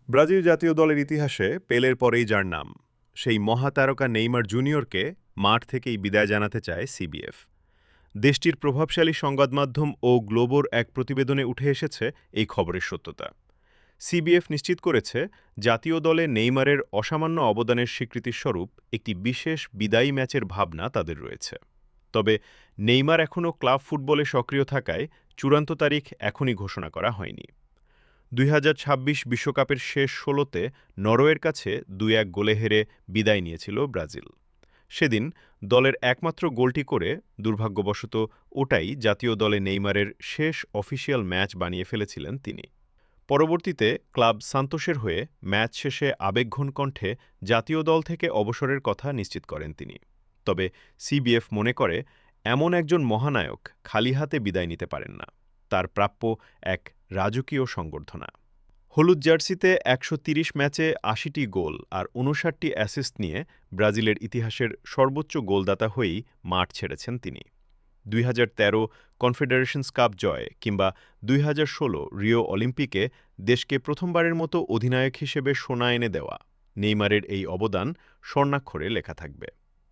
Brazil জাতীয় দলের ইতিহাসে পেলের পরেই যার নাম, সেই মহাতারকা নেইমার জুনিয়রকে মাঠ থেকেই বিদায় জানাতে চায় সিবিএফ। দেশটির প্রভাবশালী সংবাদমাধ্যম ও গ্লোবোর এক প্রতিবেদনে উঠে এসেছে এই খবরের সত্যতা। সিবিএফ নিশ্চিত করেছে, জাতীয় দলে নেইমারের অসামান্য অবদানের স্বীকৃতিস্বরূপ একটি বিশেষ বিদায়ী ম্যাচের ভাবনা তাদের রয়েছে। তবে নেইমার এখনও ক্লাব ফুটবলে সক্রিয় থাকায় চূড়ান্ত তারিখ এখনই ঘোষণা করা হয়নি। ২০২৬ বিশ্বকাপের শেষ ১৬তে নরওয়ের কাছে ২-১ গোলে হেরে বিদায় নিয়েছিল ব্রাজিল। সেদিন দলের একমাত্র গোলটি করে দুর্ভাগ্যবশত ওটাই জাতীয় দলে নেইমারের শেষ অফিসিয়াল ম্যাচ বানিয়ে ফেলেছিলেন তিনি। পরবর্তীতে ক্লাব সান্তোসের হয়ে ম্যাচ শেষে আবেগঘন কণ্ঠে জাতীয় দল থেকে অবসরের কথা নিশ্চিত করেন তিনি। তবে সিবিএফ মনে করে, এমন একজন মহানায়ক খালি হাতে বিদায় নিতে পারেন না। তার প্রাপ্য এক রাজকীয় সংবর্ধনা। হলুদ জার্সিতে ১৩০ ম্যাচে ৮০টি গোল আর ৫৯টি অ্যাসিস্ট নিয়ে ব্রাজিলের ইতিহাসের সর্বোচ্চ গোলদাতা হয়েই মাঠ ছেড়েছেন তিনি। ২০১৩ কনফেডারেশনস কাপ জয় কিংবা ২০১৬ রিও অলিম্পিকে দেশকে প্রথমবারের মতো অধিনায়ক হিসেবে সোনা এনে দেওয়া নেইমারের এই অবদান স্বর্ণাক্ষরে লেখা থাকবে।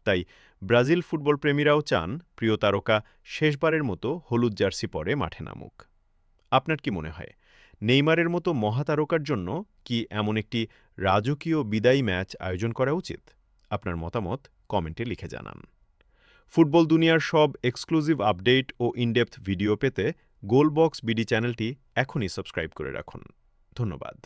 তাই ব্রাজিল ফুটবল প্রেমীরাও চান প্রিয় তারকা শেষবারের মতো হলুদ জার্সি পরে মাঠে নামুক। আপনার কি মনে হয়, নেইমারের মতো মহাতারকার জন্য কি এমন একটি রাজকীয় বিদায়ী ম্যাচ আয়োজন করা উচিত? আপনার মতামত কমেন্টে লিখে জানান। ফুটবল দুনিয়ার সব এক্সক্লুসিভ আপডেট ও ইনডেপথ ভিডিও পেতে গোলবক্স বিডি চ্যানেলটি এখনই সাবস্ক্রাইব করে রাখুন। ধন্যবাদ।